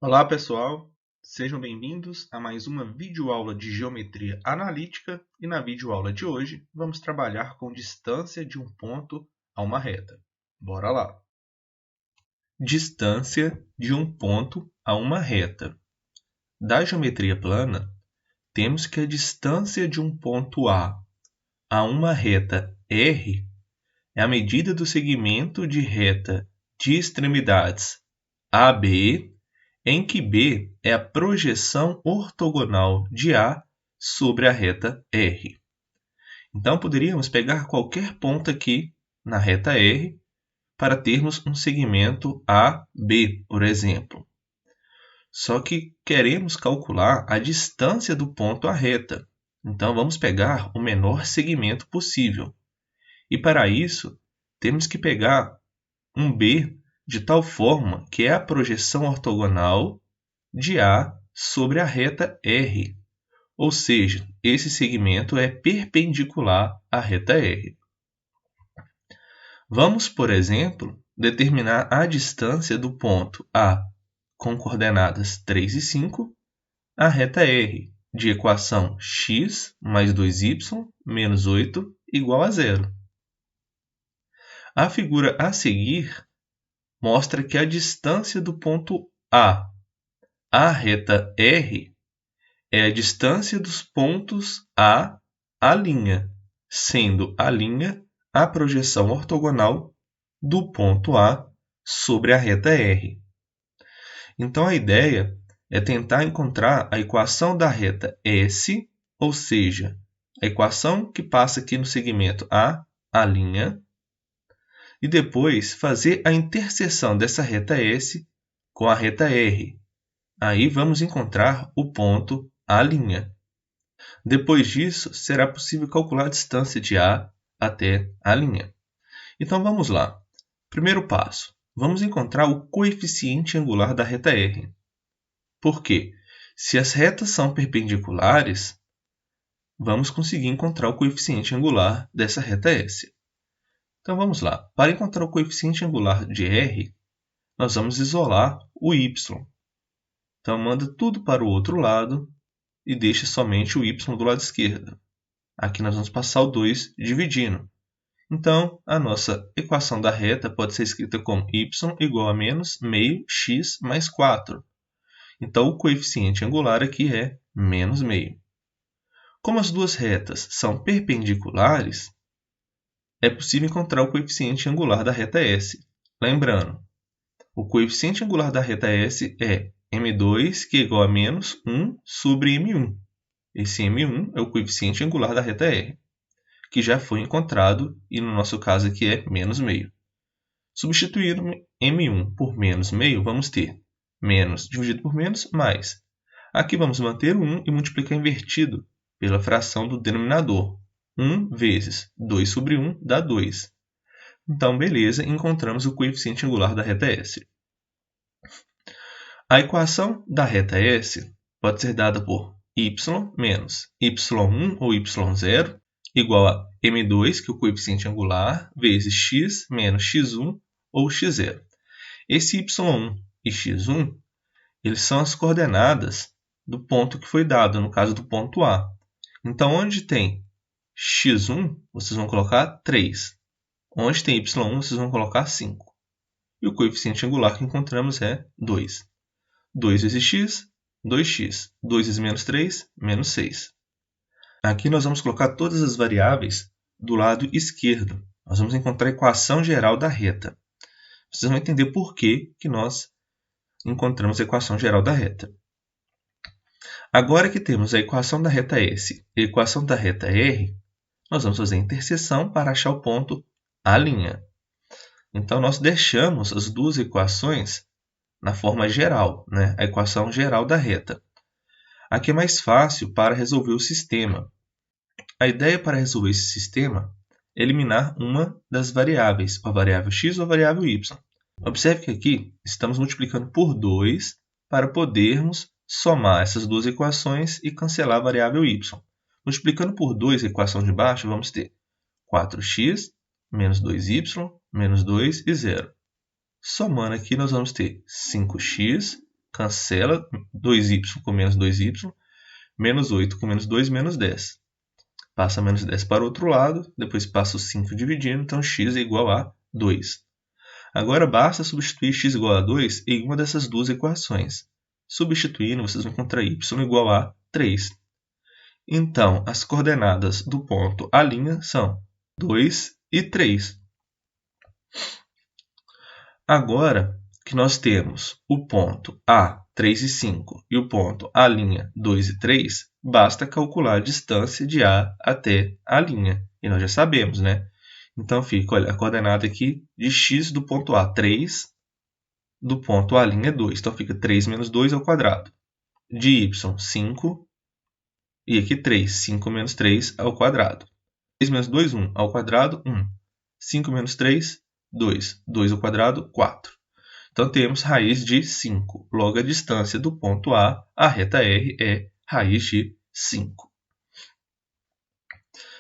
Olá, pessoal! Sejam bem-vindos a mais uma videoaula de geometria analítica e na videoaula de hoje vamos trabalhar com distância de um ponto a uma reta. Bora lá! Distância de um ponto a uma reta. Da geometria plana, temos que a distância de um ponto a uma reta R é a medida do segmento de reta de extremidades AB, em que B é a projeção ortogonal de A sobre a reta R. Então, poderíamos pegar qualquer ponto aqui na reta R para termos um segmento AB, por exemplo. Só que queremos calcular a distância do ponto à reta. Então, vamos pegar o menor segmento possível. E para isso, temos que pegar um B de tal forma que é a projeção ortogonal de A sobre a reta R, ou seja, esse segmento é perpendicular à reta R. Vamos, por exemplo, determinar a distância do ponto A com coordenadas 3 e 5 à reta R, de equação x mais 2y menos 8 igual a zero. A figura a seguir mostra que a distância do ponto A à reta R é a distância dos pontos A à linha, sendo a linha a projeção ortogonal do ponto A sobre a reta R. Então, a ideia é tentar encontrar a equação da reta S, ou seja, a equação que passa aqui no segmento A à linha, e depois fazer a interseção dessa reta S com a reta R. Aí vamos encontrar o ponto A'. Depois disso, será possível calcular a distância de A até a linha. Então vamos lá. Primeiro passo, vamos encontrar o coeficiente angular da reta R. Por quê? Se as retas são perpendiculares, vamos conseguir encontrar o coeficiente angular dessa reta S. Então vamos lá. Para encontrar o coeficiente angular de R, nós vamos isolar o y. Então manda tudo para o outro lado e deixa somente o y do lado esquerdo. Aqui nós vamos passar o 2 dividindo. Então, a nossa equação da reta pode ser escrita como y igual a menos meio x mais 4. Então, o coeficiente angular aqui é menos meio. Como as duas retas são perpendiculares, é possível encontrar o coeficiente angular da reta S. Lembrando, o coeficiente angular da reta S é m2, que é igual a menos 1 sobre m1. Esse m1 é o coeficiente angular da reta R, que já foi encontrado e no nosso caso aqui é menos meio. Substituindo m1 por menos meio, vamos ter menos dividido por menos, mais. Aqui vamos manter o 1 e multiplicar invertido pela fração do denominador. 1 vezes 2 sobre 1 dá 2. Então, beleza, encontramos o coeficiente angular da reta S. A equação da reta S pode ser dada por y menos y1 ou y0 igual a m2, que é o coeficiente angular, vezes x menos x1 ou x0. Esse y1 e x1 eles são as coordenadas do ponto que foi dado, no caso do ponto A. Então, onde tem x1, vocês vão colocar 3. Onde tem y1, vocês vão colocar 5. E o coeficiente angular que encontramos é 2. 2 vezes x, 2x. 2 vezes menos 3, menos 6. Aqui nós vamos colocar todas as variáveis do lado esquerdo. Nós vamos encontrar a equação geral da reta. Vocês vão entender por que nós encontramos a equação geral da reta. Agora que temos a equação da reta S e a equação da reta R, nós vamos fazer a interseção para achar o ponto A'. Então, nós deixamos as duas equações na forma geral, a equação geral da reta. Aqui é mais fácil para resolver o sistema. A ideia para resolver esse sistema é eliminar uma das variáveis, a variável x ou a variável y. Observe que aqui estamos multiplicando por 2 para podermos somar essas duas equações e cancelar a variável y. Multiplicando por 2 a equação de baixo, vamos ter 4x menos 2y menos 2 e 0. Somando aqui, nós vamos ter 5x cancela 2y com menos 2y, menos 8 com menos 2, menos 10. Passa menos 10 para o outro lado, depois passa o 5 dividindo, então x é igual a 2. Agora basta substituir x igual a 2 em uma dessas duas equações. Substituindo, vocês vão encontrar y igual a 3. Então, as coordenadas do ponto A' são 2 e 3. Agora que nós temos o ponto A, 3 e 5, e o ponto A', 2 e 3, basta calcular a distância de A até A'. E nós já sabemos, né? Então fica, olha, a coordenada aqui de x do ponto A, 3, do ponto A' é 2. Então fica 3 menos 2 ao quadrado. De y, 5. E aqui 3. 5 menos 3 ao quadrado. 3 menos 2, 1. Ao quadrado, 1. 5 menos 3, 2. 2 ao quadrado, 4. Então temos raiz de 5. Logo, a distância do ponto A à reta R é raiz de 5.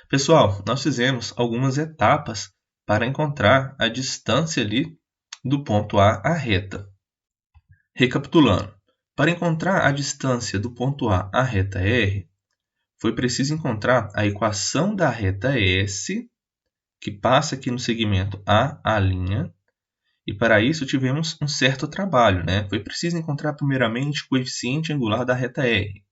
Pessoal, nós fizemos algumas etapas para encontrar a distância ali do ponto A à reta. Recapitulando, para encontrar a distância do ponto A à reta R, foi preciso encontrar a equação da reta S, que passa aqui no segmento A', e para isso tivemos um certo trabalho, né? Foi preciso encontrar primeiramente o coeficiente angular da reta R.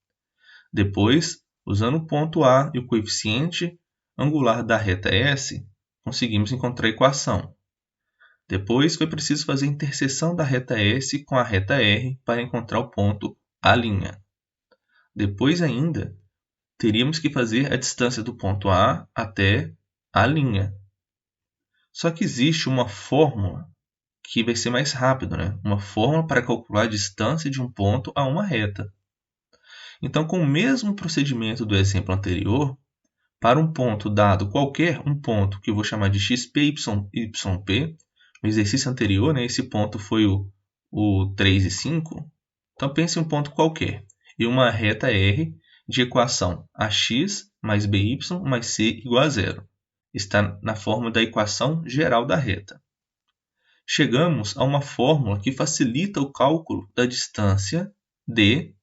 Depois, usando o ponto A e o coeficiente angular da reta S, conseguimos encontrar a equação. Depois, foi preciso fazer a interseção da reta S com a reta R para encontrar o ponto A'. Depois ainda, teríamos que fazer a distância do ponto A até A'. Só que existe uma fórmula que vai ser mais rápido, né? Uma fórmula para calcular a distância de um ponto a uma reta. Então, com o mesmo procedimento do exemplo anterior, para um ponto dado qualquer, um ponto que eu vou chamar de xp, yp, no exercício anterior, né, esse ponto foi o 3 e 5, então pense em um ponto qualquer, e uma reta R de equação ax mais by mais c igual a zero. Está na fórmula da equação geral da reta. Chegamos a uma fórmula que facilita o cálculo da distância d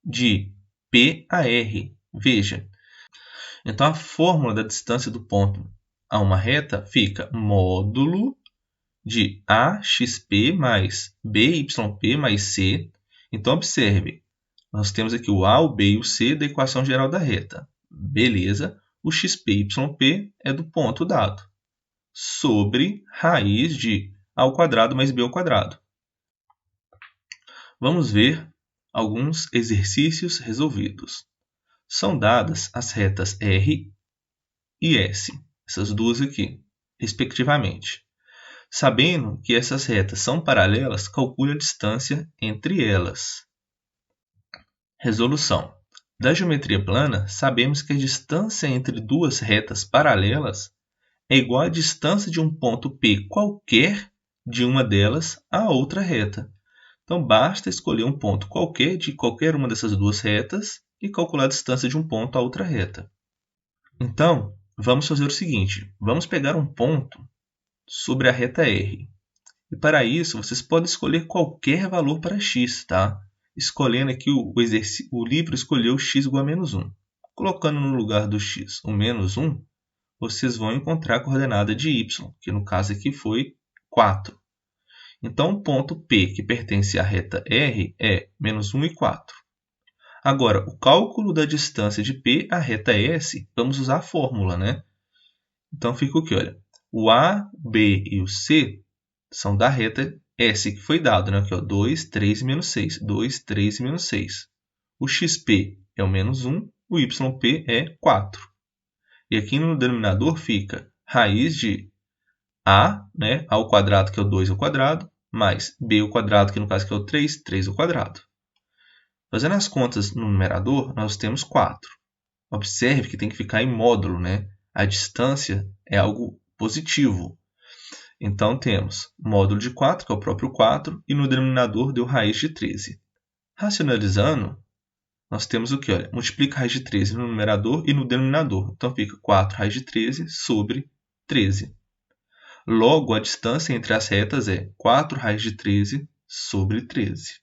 de P a R. Veja, então a fórmula da distância do ponto a uma reta fica módulo de AXP mais BYP mais C. Então observe, nós temos aqui o A, o B e o C da equação geral da reta. Beleza, o XPYP é do ponto dado, sobre raiz de A ao quadrado mais B ao quadrado. Vamos ver alguns exercícios resolvidos. São dadas as retas R e S, essas duas aqui, respectivamente. Sabendo que essas retas são paralelas, calcule a distância entre elas. Resolução. Da geometria plana, sabemos que a distância entre duas retas paralelas é igual à distância de um ponto P qualquer de uma delas à outra reta. Então, basta escolher um ponto qualquer de qualquer uma dessas duas retas e calcular a distância de um ponto à outra reta. Então, vamos fazer o seguinte. Vamos pegar um ponto sobre a reta R. E para isso, vocês podem escolher qualquer valor para x, tá? Escolhendo aqui o livro escolheu x igual a menos 1. Colocando no lugar do x o menos 1, vocês vão encontrar a coordenada de y, que no caso aqui foi 4. Então, o ponto P, que pertence à reta R, é menos 1 e 4. Agora, o cálculo da distância de P à reta S, vamos usar a fórmula, né? Então, fica o que? Olha, o A, B e o C são da reta S, que foi dado, né? Que é o 2, 3 e menos 6. 2, 3 e menos 6. O XP é o menos 1, o YP é 4. E aqui no denominador fica raiz de A, né? A ao quadrado, que é o 2 ao quadrado, mais B ao quadrado, que no caso que é o 3, 3 ao quadrado. Fazendo as contas no numerador, nós temos 4. Observe que tem que ficar em módulo, né? A distância é algo positivo. Então, temos módulo de 4, que é o próprio 4, e no denominador deu raiz de 13. Racionalizando, nós temos o que? Olha, multiplica raiz de 13 no numerador e no denominador. Então, fica 4 raiz de 13 sobre 13. Logo, a distância entre as retas é 4 raiz de 13 sobre 13.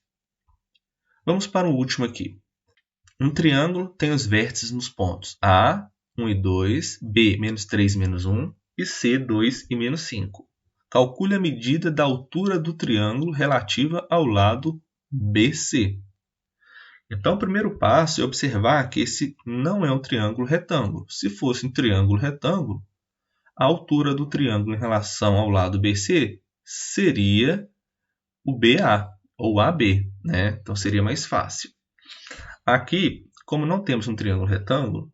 Vamos para o último aqui. Um triângulo tem os vértices nos pontos A, 1 e 2, B, menos 3 e menos 1 e C, 2 e menos 5. Calcule a medida da altura do triângulo relativa ao lado BC. Então, o primeiro passo é observar que esse não é um triângulo retângulo. Se fosse um triângulo retângulo, a altura do triângulo em relação ao lado BC seria o BA, ou AB, né? Então, seria mais fácil. Aqui, como não temos um triângulo retângulo,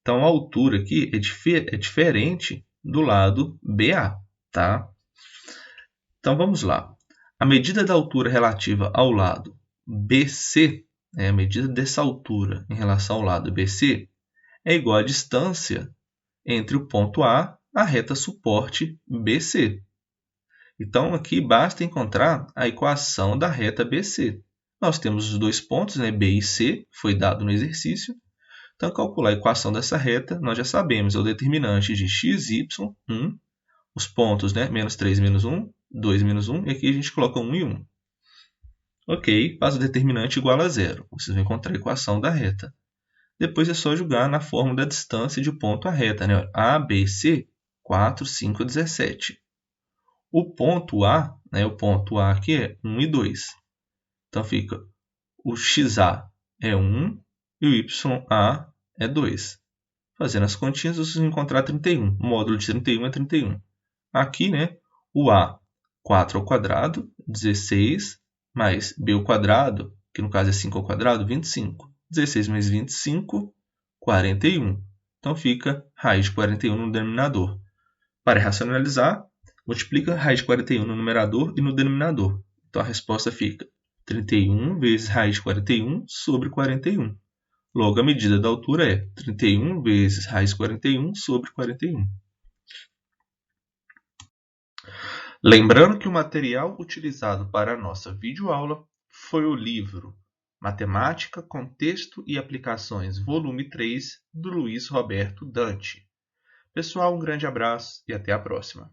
então a altura aqui é diferente do lado BA, tá? Então, vamos lá. A medida da altura relativa ao lado BC, a medida dessa altura em relação ao lado BC, é igual à distância entre o ponto A, a reta suporte BC. Então, aqui basta encontrar a equação da reta BC. Nós temos os dois pontos, B e C, foi dado no exercício. Então, calcular a equação dessa reta, nós já sabemos, é o determinante de x, y, 1, os pontos, menos 3, menos 1, 2, menos 1, e aqui a gente coloca 1 e 1. Ok, faz o determinante igual a zero. Vocês vão encontrar a equação da reta. Depois é só jogar na fórmula da distância de ponto à reta. A, B e C, 4, 5, 17. O ponto A, o ponto A aqui é 1 e 2. Então, fica o XA é 1 e o YA é 2. Fazendo as continhas, vocês vão encontrar 31. O módulo de 31 é 31. Aqui, o A, 4 ao quadrado, 16, mais B ao quadrado, que no caso é 5 ao quadrado, 25. 16 mais 25, 41. Então, fica raiz de 41 no denominador. Para racionalizar, multiplica raiz de 41 no numerador e no denominador. Então, a resposta fica 31 vezes raiz de 41 sobre 41. Logo, a medida da altura é 31 vezes raiz de 41 sobre 41. Lembrando que o material utilizado para a nossa videoaula foi o livro Matemática, Contexto e Aplicações, volume 3, do Luiz Roberto Dante. Pessoal, um grande abraço e até a próxima.